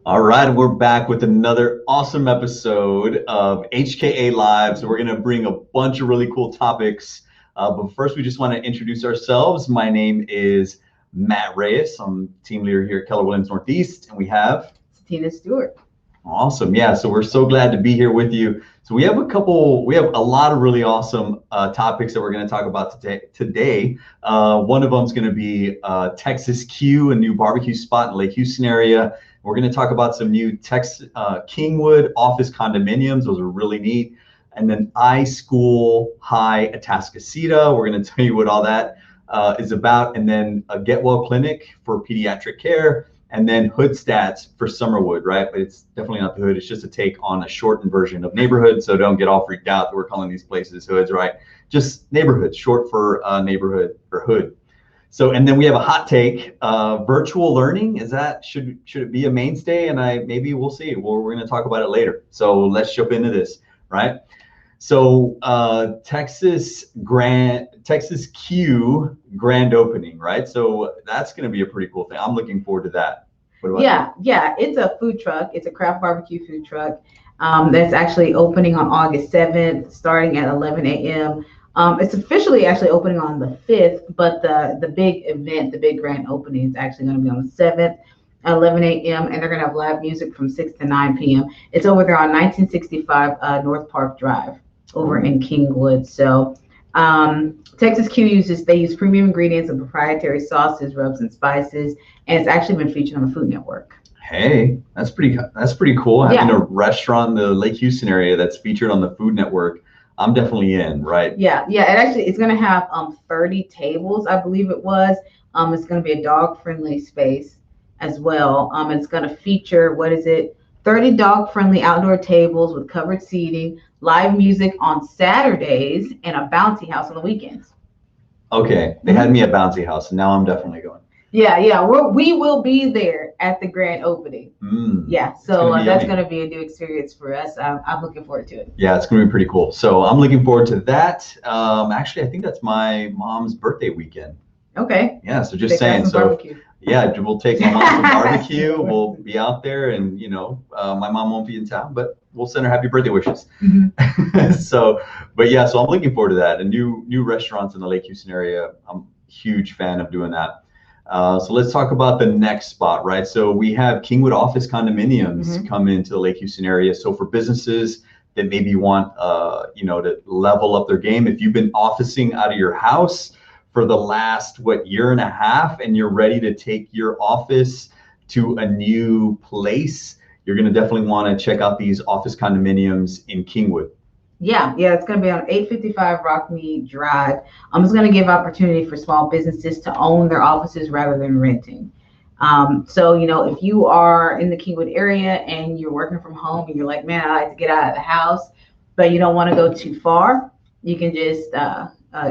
All right, we're back with another awesome episode of HKA Live. So we're going to bring a bunch of really cool topics. But first, we just want to introduce ourselves. My name is Matt Reyes. I'm team leader here at Keller Williams Northeast, and we have Tina Stewart. Awesome. Yeah. So we're so glad to be here with you. So we have a lot of really awesome topics that we're going to talk about today. One of them is going to be Texas Q, a new barbecue spot in Lake Houston area. We're going to talk about some new Kingwood office condominiums. Those are really neat. And then iSchool High Atascocita. We're going to tell you what all that is about. And then a Get Well Clinic for pediatric care. And then Hood Stats for Summerwood, right? But it's definitely not the Hood. It's just a take on a shortened version of neighborhood. So don't get all freaked out that we're calling these places hoods, right? Just neighborhood, short for neighborhood or hood. So, and then we have a hot take. Virtual learning, should it be a mainstay? And maybe we'll see. We're going to talk about it later. So let's jump into this, right? So Texas Q grand opening, right? So that's going to be a pretty cool thing. I'm looking forward to that. What about you? Yeah, it's a food truck. It's a craft barbecue food truck that's actually opening on August 7th, starting at 11 a.m. It's officially actually opening on the 5th, but the big event, the big grand opening is actually going to be on the 7th at 11 a.m. and they're going to have live music from 6 to 9 p.m. It's over there on 1965 North Park Drive over in Kingwood. So Texas Q use premium ingredients and proprietary sauces, rubs, and spices, and it's actually been featured on the Food Network. Hey, that's pretty cool. Having a restaurant in the Lake Houston area that's featured on the Food Network. I'm definitely in, right? Yeah. It's going to have 30 tables, I believe it was. It's going to be a dog-friendly space as well. It's going to feature 30 dog-friendly outdoor tables with covered seating, live music on Saturdays, and a bouncy house on the weekends. Okay, they had me at bouncy house, and now I'm definitely going. Yeah, we will be there at the grand opening. Yeah, so that's going to be a new experience for us. I'm looking forward to it. Yeah, it's going to be pretty cool. So I'm looking forward to that. Actually, I think that's my mom's birthday weekend. Okay. Yeah, so just saying. So barbecue. Yeah, we'll take my mom some barbecue. We'll be out there, and my mom won't be in town, but we'll send her happy birthday wishes. Mm-hmm. So I'm looking forward to that. And new restaurants in the Lake Houston area. I'm a huge fan of doing that. So let's talk about the next spot, right? So we have Kingwood office condominiums come into the Lake Houston area. So for businesses that maybe want, to level up their game, if you've been officing out of your house for the last, year and a half, and you're ready to take your office to a new place, you're going to definitely want to check out these office condominiums in Kingwood. Yeah, it's going to be on 855 Rockmead Drive. It's going to give opportunity for small businesses to own their offices rather than renting. So, if you are in the Kingwood area and you're working from home and you're like, man, I like to get out of the house, but you don't want to go too far, you can just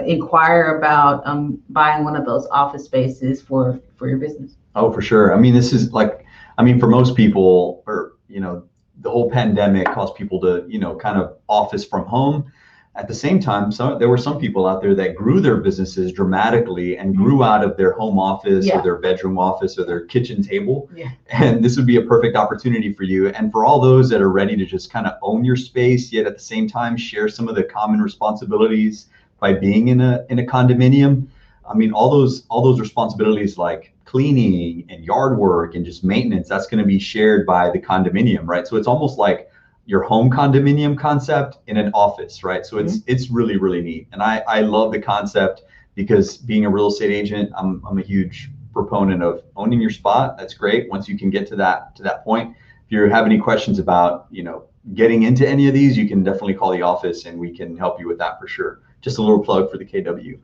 inquire about buying one of those office spaces for your business. Oh, for sure. I mean, this is for most people, the whole pandemic caused people to, kind of office from home. At the same time, there were some people out there that grew their businesses dramatically and grew out of their home office or their bedroom office or their kitchen table. Yeah. And this would be a perfect opportunity for you. And for all those that are ready to just kind of own your space, yet at the same time share some of the common responsibilities by being in a condominium. I mean, all those responsibilities like cleaning and yard work and just maintenance, that's going to be shared by the condominium, right? So it's almost like your home condominium concept in an office, right? So it's really, really neat. And I love the concept because being a real estate agent, I'm a huge proponent of owning your spot. That's great. Once you can get to that point, if you have any questions about, getting into any of these, you can definitely call the office and we can help you with that for sure. Just a little plug for the KW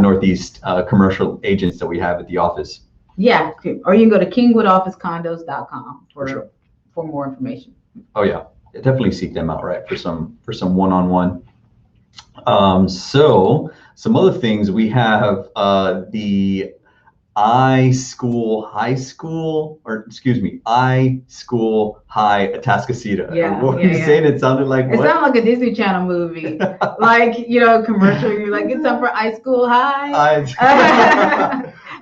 Northeast commercial agents that we have at the office. Yeah, or you can go to kingwoodofficecondos.com for more information. Oh yeah, definitely seek them out, right? For some one-on-one. So some other things we have the iSchool High Atascocita. Yeah, what were you saying? It sounded like it sounded like a Disney Channel movie, like commercial. You're like, it's up for iSchool High.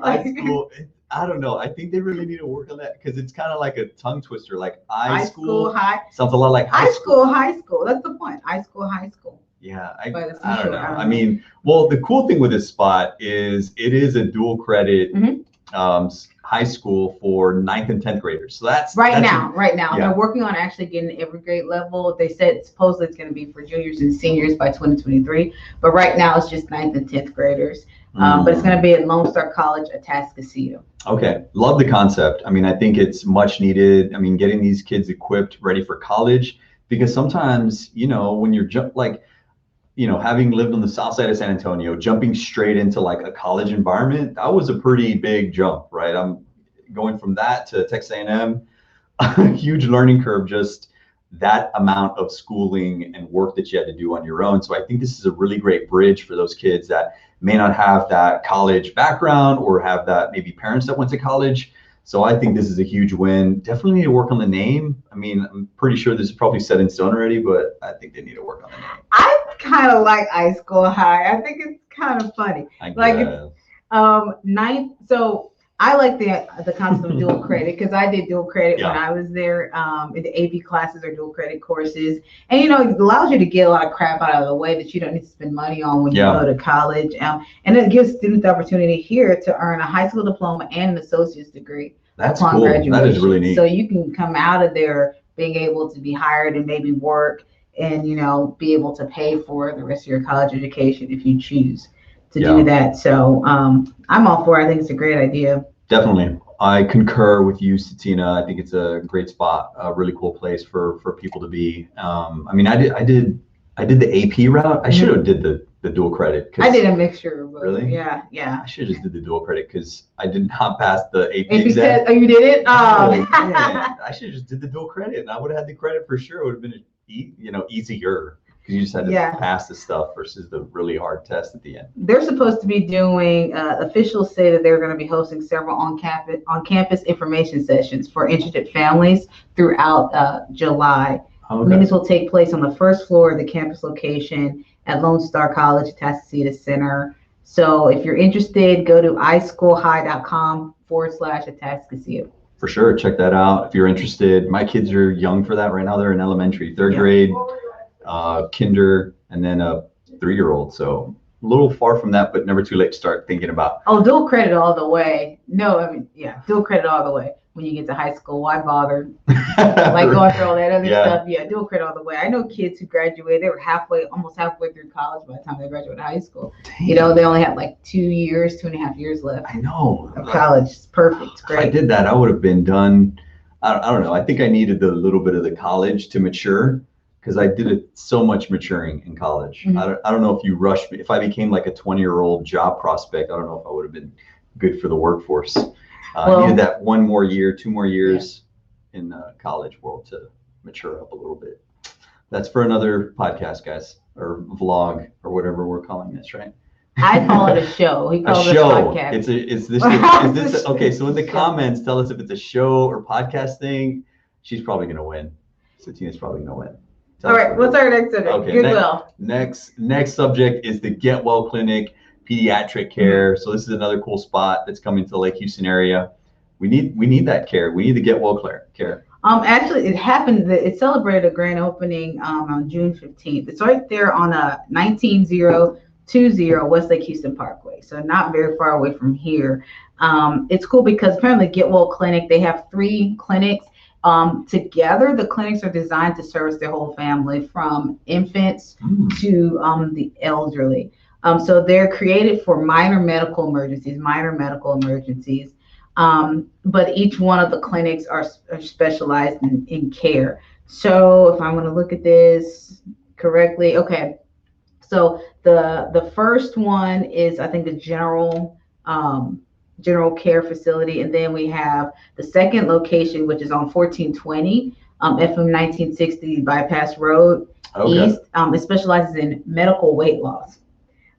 iSchool. I don't know. I think they really need to work on that because it's kind of like a tongue twister. Like High school, high. sounds a lot like high school. High school. That's the point. High school, high school. Yeah, But it's I don't short, know. I don't I know. mean, well, the cool thing with this spot is it is a dual credit high school for 9th and 10th graders. So that's Right now. Yeah. They're working on actually getting every grade level. They said supposedly it's going to be for juniors and seniors by 2023. But right now it's just 9th and 10th graders. But it's going to be at Lone Star College, Atascocita. Okay, love the concept. I mean, I think it's much needed. I mean, getting these kids equipped, ready for college, because sometimes, you know, when you're having lived on the south side of San Antonio, jumping straight into like a college environment, that was a pretty big jump, right? I'm going from that to Texas A&M, a huge learning curve, just that amount of schooling and work that you had to do on your own. So I think this is a really great bridge for those kids that may not have that college background or have that maybe parents that went to college. So I think this is a huge win. Definitely need to work on the name. I mean, I'm pretty sure this is probably set in stone already, but I think they need to work on the name. I kind of like high school high. I think it's kind of funny. It's ninth. So I like the concept of dual credit because I did dual credit when I was there. The AP classes are dual credit courses, and it allows you to get a lot of crap out of the way that you don't need to spend money on when you go to college. And it gives students the opportunity here to earn a high school diploma and an associate's degree. That's cool. Graduation. That is really neat. So you can come out of there being able to be hired and maybe work and be able to pay for the rest of your college education if you choose to do that. So I'm all for it. I think it's a great idea. Definitely. I concur with you, Satina. I think it's a great spot, a really cool place for people to be. I mean, I did the AP route. I should have did the dual credit. I did a mixture of both. Really? Yeah. I should have just did the dual credit because I did not pass the AP exam. Oh, you did it? Oh, man. I should have just did the dual credit and I would have had the credit for sure. It would have been easier because you just had to pass the stuff versus the really hard test at the end. They're supposed to be doing, officials say that they're going to be hosting several on-campus information sessions for interested families throughout July. Okay. Meetings will take place on the first floor of the campus location at Lone Star College, Atascocita Center. So if you're interested, go to ischoolhigh.com/Atascocita. For sure, check that out if you're interested. My kids are young for that right now. They're in elementary, third grade, kinder, and then a 3-year-old. So a little far from that, but never too late to start thinking about. Oh, dual credit all the way. No, I mean, dual credit all the way. When you get to high school, why bother? Like going through all that other stuff. Yeah, dual credit all the way. I know kids who graduated, they were almost halfway through college by the time they graduated high school. Dang. They only had like 2.5 years left. I know. Of college. It's perfect. It's great. If I did that, I would have been done. I don't know. I think I needed a little bit of the college to mature because I did so much maturing in college. Mm-hmm. I don't know if you rushed me. If I became like a 20-year-old job prospect, I don't know if I would have been good for the workforce. I needed that 1 more year, 2 more years in the college world to mature up a little bit. That's for another podcast, guys, or vlog, or whatever we're calling this, right? I call it a show. He calls it a podcast. Is this okay? So in the comments, tell us if it's a show or podcast thing. She's probably gonna win. Satina's probably gonna win. All right, what's our next subject? Okay, Goodwill. Next subject is the Get Well Clinic. Pediatric care. So this is another cool spot that's coming to the Lake Houston area. We need that care. We need to get well care. Actually, it happened that it celebrated a grand opening on June 15th. It's right there on 19020 West Lake Houston Parkway. So not very far away from here. It's cool because apparently Get Well Clinic, they have 3 clinics. Together, the clinics are designed to service their whole family from infants to the elderly. So they're created for minor medical emergencies, but each one of the clinics are specialized in care. So if I'm going to look at this correctly, okay. So the first one is, I think, the general care facility, and then we have the second location, which is on 1420 FM 1960 Bypass Road East. It specializes in medical weight loss.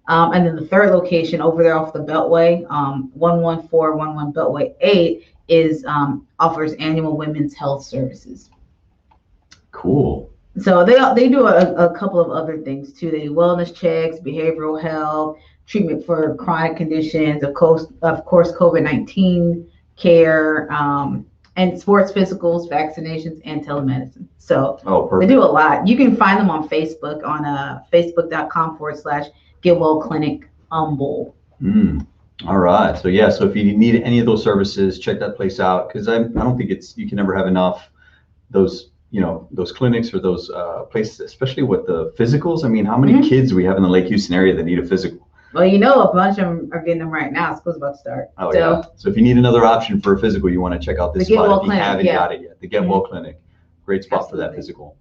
And then the third location over there off the Beltway, 11411 Beltway 8, offers annual women's health services. Cool. So they do a couple of other things too. They do wellness checks, behavioral health, treatment for chronic conditions, of course COVID-19 care, and sports physicals, vaccinations, and telemedicine. So they do a lot. You can find them on Facebook on facebook.com/Get Well Clinic Humble. All right. So yeah, so if you need any of those services, check that place out, because I don't think you can never have enough those those clinics or those places, especially with the physicals. I mean, how many kids do we have in the Lake Houston area that need a physical? Well, a bunch of them are getting them right now. School's about to start. Oh, yeah. So if you need another option for a physical, you want to check out this spot if you haven't got it yet. The Get Well Clinic. Great spot for that physical.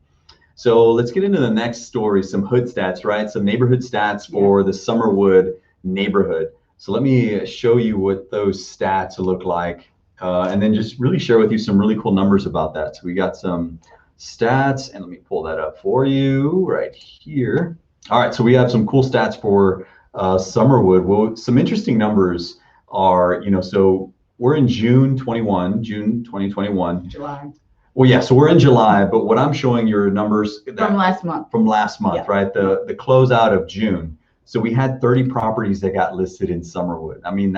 So let's get into the next story, some hood stats, right? Some neighborhood stats for the Summerwood neighborhood. So let me show you what those stats look like, and then just really share with you some really cool numbers about that. So we got some stats, and let me pull that up for you right here. All right, so we have some cool stats for Summerwood. Well, some interesting numbers are, so we're in June 2021. July. Well, yeah, so we're in July, but what I'm showing you are numbers from last month. Yeah. Right? The closeout of June. So we had 30 properties that got listed in Summerwood. I mean,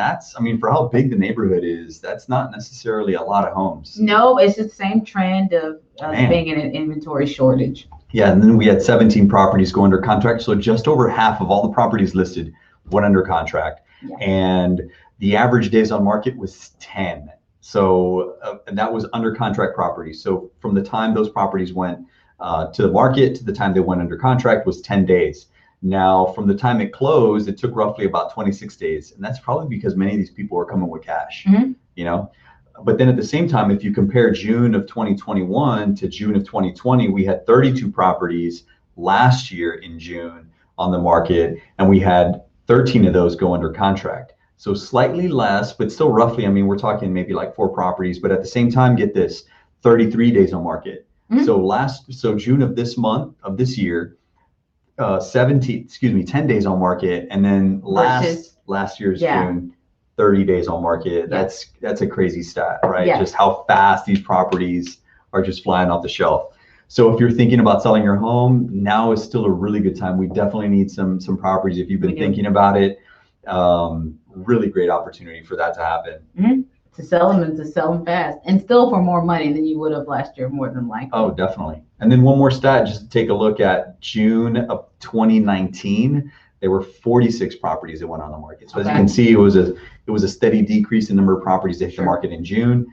for how big the neighborhood is, that's not necessarily a lot of homes. No, it's the same trend of being in an inventory shortage. Yeah, and then we had 17 properties go under contract. So just over half of all the properties listed went under contract. Yeah. And the average days on market was 10. So and that was under contract properties. So from the time those properties went to the market to the time they went under contract was 10 days. Now, from the time it closed, it took roughly about 26 days. And that's probably because many of these people are coming with cash, But then at the same time, if you compare June of 2021 to June of 2020, we had 32 properties last year in June on the market, and we had 13 of those go under contract. So slightly less, but still roughly, we're talking maybe like 4 properties, but at the same time, get this, 33 days on market. So June of this year, 10 days on market, and then last year's June, 30 days on market. That's a crazy stat, right? Yeah. Just how fast these properties are just flying off the shelf. So if you're thinking about selling your home, now is still a really good time. We definitely need some properties if you've been thinking about it. Really great opportunity for that to happen. To sell them and to sell them fast, and still for more money than you would have last year, more than likely. Oh, definitely. And then one more stat, just to take a look at June of 2019, there were 46 properties that went on the market. So as you can see, it was a steady decrease in number of properties that hit the market in June.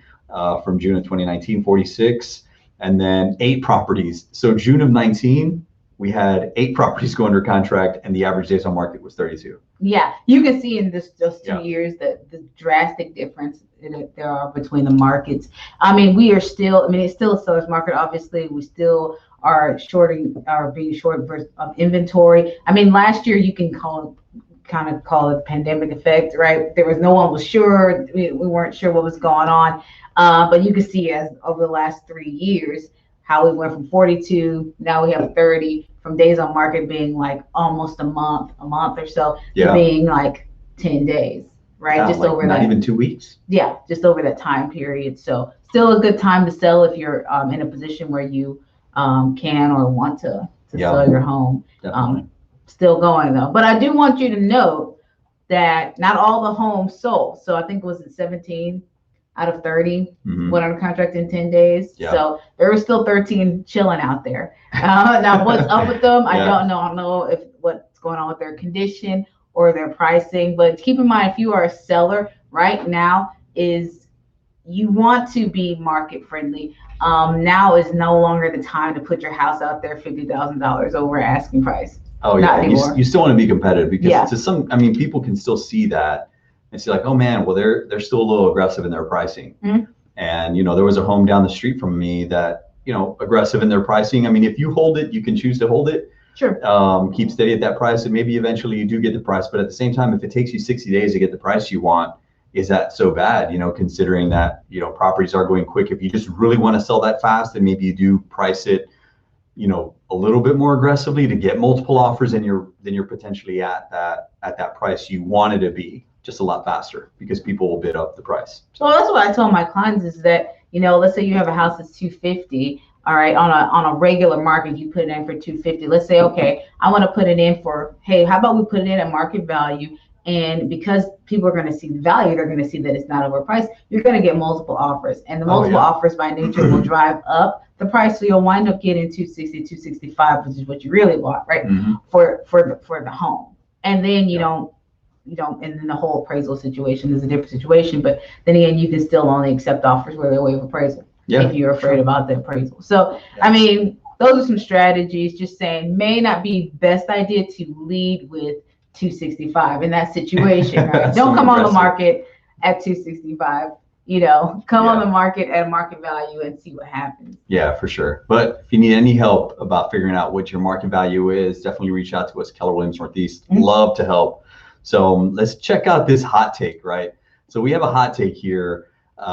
From June of 2019, 46, and then 8 properties. So June of 19, we had 8 properties go under contract, and the average days on market was 32. Yeah, you can see in just 2 years the drastic difference there are between the markets. We are still, it's still a seller's market. Obviously, we still are being short of inventory. Last year you can call it pandemic effect, right? No one was sure. We weren't sure what was going on. But you can see as over the last 3 years, how we went from 42, now we have 30, from days on market being like almost a month or so, to being like 10 days, right? Yeah, just like over not even 2 weeks. Yeah, just over that time period. So still a good time to sell if you're in a position where you can or want to sell your home. Still going though. But I do want you to note that not all the homes sold. So I think was it 17 out of 30 went under contract in 10 days. Yeah. So there were still 13 chilling out there. Now what's up with them? I don't know. I don't know if what's going on with their condition or their pricing. But keep in mind, if you are a seller right now, you want to be market friendly. Now is no longer the time to put your house out there $50,000 over asking price. Oh yeah, you still want to be competitive, because people can still see that and see like, oh man, well they're still a little aggressive in their pricing. And there was a home down the street from me that aggressive in their pricing. If you hold it, you can choose to hold it. Sure. Keep steady at that price, and maybe eventually you do get the price. But at the same time, if it takes you 60 days to get the price you want, is that so bad? Considering that properties are going quick. If you just really want to sell that fast, then maybe you do price it a little bit more aggressively to get multiple offers, and you're potentially at that price you wanted to be, just a lot faster, because people will bid up the price. So that's what I told my clients is that, let's say you have a house that's $250, all right, on a regular market, you put it in for $250. Let's say, okay, I want to put it in for, hey, how about we put it in at market value, And because people are going to see the value, they're going to see that it's not overpriced. You're going to get multiple offers, and the multiple offers by nature will drive up the price. So you'll wind up getting 260, 265, which is what you really want, right? For the home. And then you don't, and then the whole appraisal situation is a different situation. But then again, you can still only accept offers where they waive appraisal if you're afraid about the appraisal. So I mean, those are some strategies. Just saying, may not be best idea to lead with 265 in that situation, right? Don't come on the market at 265. Come on the market at a market value and see what happens. Yeah, for sure. But if you need any help about figuring out what your market value is, definitely reach out to us, Keller Williams Northeast. Love to help. So let's check out this hot take, right? So we have a hot take here,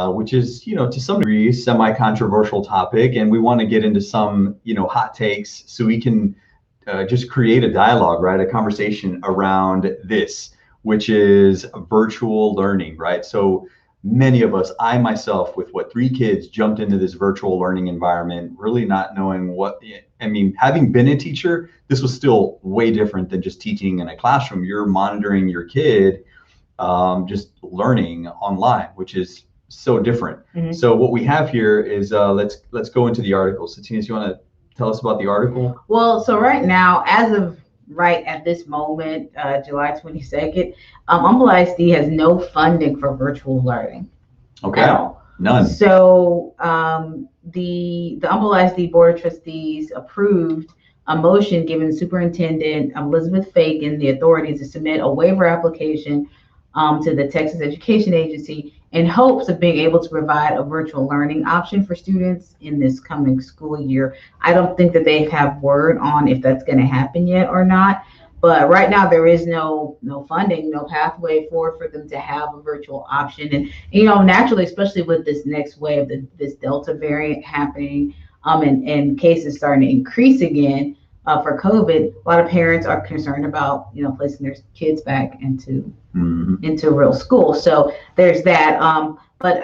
which is, to some degree, semi-controversial topic, and we want to get into some, hot takes so we can just create a dialogue, right? A conversation around this, which is virtual learning, right? So many of us, I myself, with 3 kids, jumped into this virtual learning environment, really not knowing having been a teacher, this was still way different than just teaching in a classroom. You're monitoring your kid, just learning online, which is so different. So what we have here is, let's go into the article. So Tina, you want to tell us about the article? Well, so right now, as of right at this moment, July 22nd, Humble ISD has no funding for virtual learning. Okay. At all. None. So the Humble ISD Board of Trustees approved a motion giving Superintendent Elizabeth Fagan the authority to submit a waiver application to the Texas Education Agency in hopes of being able to provide a virtual learning option for students in this coming school year. I don't think that they have word on if that's going to happen yet or not. But right now there is no funding, no pathway forward for them to have a virtual option. And naturally, especially with this next wave, this Delta variant happening, and cases starting to increase again for COVID, a lot of parents are concerned about placing their kids back into real school. So there's that. But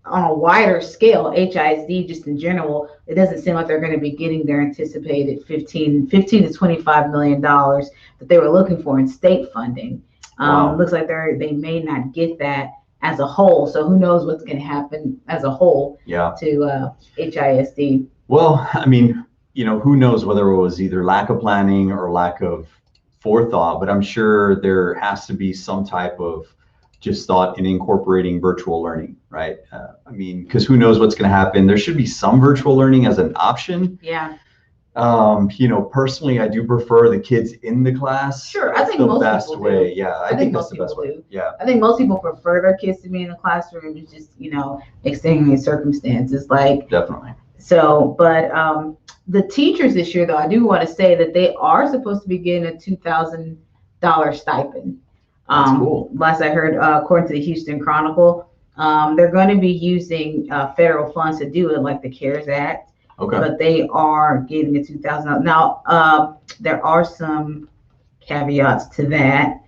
on a wider scale, HISD just in general, it doesn't seem like they're going to be getting their anticipated 15 to $25 million that they were looking for in state funding. Looks like they may not get that as a whole. So who knows what's going to happen as a whole to HISD. Well, who knows whether it was either lack of planning or lack of forethought, but I'm sure there has to be some type of just thought in incorporating virtual learning, right? Because who knows what's going to happen. There should be some virtual learning as an option. Yeah. Personally, I do prefer the kids in the class. Sure, I think the most best people way. do. Yeah, I think that's the best way. Yeah. I think most people prefer their kids to be in the classroom. It's just extenuating circumstances, like definitely. So, but the teachers this year, though, I do want to say that they are supposed to be getting a $2,000 stipend. That's cool. Last I heard, according to the Houston Chronicle, they're going to be using federal funds to do it, like the CARES Act. Okay. But they are getting a $2,000. Now, there are some caveats to that.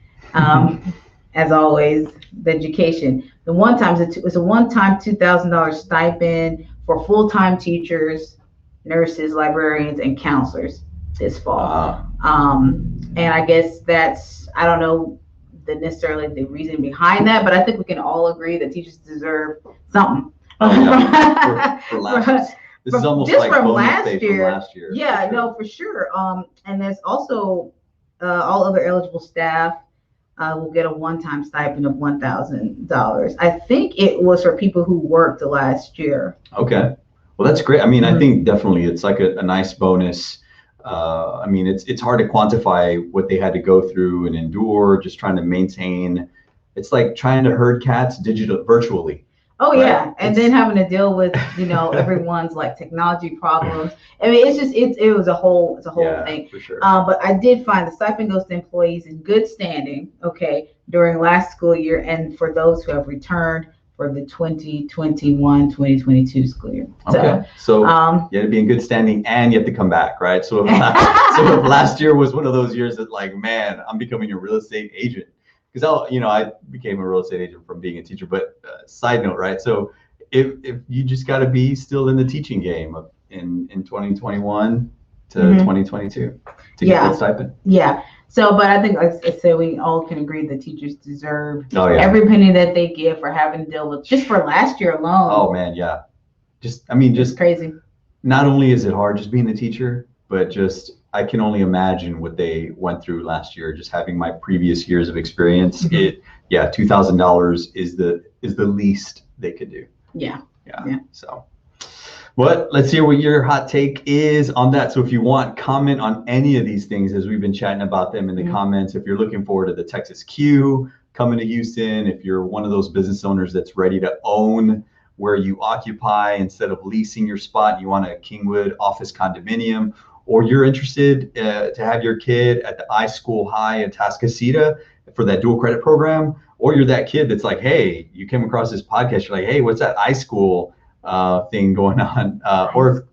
As always, the education. It's a one-time $2,000 stipend for full-time teachers, nurses, librarians, and counselors this fall. And I guess I don't know necessarily the reason behind that, but I think we can all agree that teachers deserve something. For last year. This is almost just like from bonus last pay year. from last year. Yeah, no, for sure. And there's also all other eligible staff will get a one-time stipend of $1,000. I think it was for people who worked the last year. Okay. Well, that's great. I think definitely it's like a nice bonus. It's hard to quantify what they had to go through and endure, just trying to maintain. It's like trying to herd cats virtually. Oh, right? Yeah. And then having to deal with, everyone's like technology problems. It's just, it was a whole thing. For sure. But I did find the stipend goes to employees in good standing, during last school year, and for those who have returned for the 2021-2022 school year. Okay. So you had to be in good standing and you have to come back, right? So if last year was one of those years that like, man, I'm becoming a real estate agent. Because I became a real estate agent from being a teacher. But side note, right? So if you just got to be still in the teaching game in 2021 to 2022 to get that stipend. Yeah. So, but I think, like I said, we all can agree that teachers deserve every penny that they get for having to deal with just for last year alone. Oh man, yeah. Just crazy. Not only is it hard just being a teacher, but just I can only imagine what they went through last year. Just having my previous years of experience, $2,000 is the least they could do. Yeah. So, but let's hear what your hot take is on that. So if you want, comment on any of these things as we've been chatting about them in the comments. If you're looking forward to the Texas Q coming to Houston, if you're one of those business owners that's ready to own where you occupy instead of leasing your spot, you want a Kingwood office condominium, or you're interested to have your kid at the iSchool High in Tascasita for that dual credit program, or you're that kid that's like, hey, you came across this podcast, you're like, hey, what's that iSchool thing going on? Or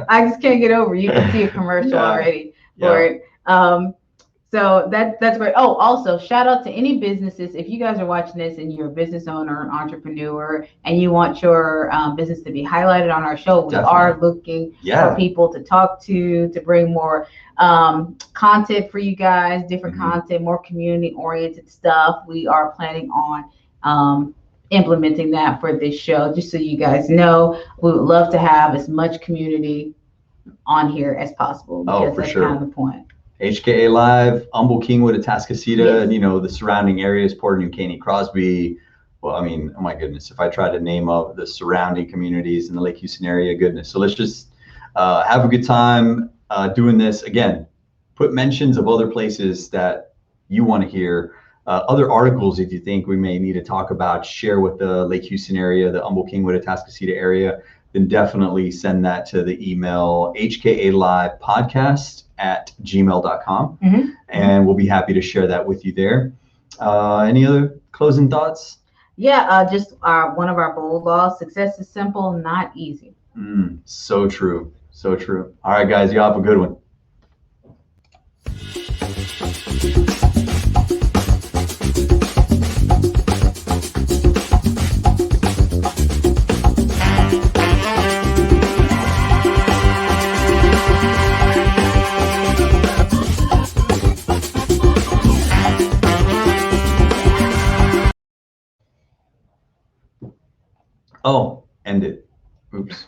I just can't get over. You can see a commercial already for it. So that's great. Oh, also shout out to any businesses. If you guys are watching this and you're a business owner, an entrepreneur, and you want your business to be highlighted on our show, we are looking for people to talk to bring more content for you guys, different content, more community oriented stuff. We are planning on implementing that for this show, just so you guys know. We would love to have as much community on here as possible, because that's kind of the point. HKA Live, Humble, Kingwood, Atascocita, and the surrounding areas, Porter, New Caney, Crosby. Well, I mean, oh my goodness, if I try to name up the surrounding communities in the Lake Houston area, goodness. So let's just have a good time doing this. Again, put mentions of other places that you want to hear, other articles if you think we may need to talk about, share with the Lake Houston area, the Humble, Kingwood, Atascocita area, then definitely send that to the email hkalivepodcast@gmail.com, and we'll be happy to share that with you there. Any other closing thoughts? Just one of our bold laws: success is simple, not easy. So true. So true. All right, guys, you have a good one. Oh, end it. Oops.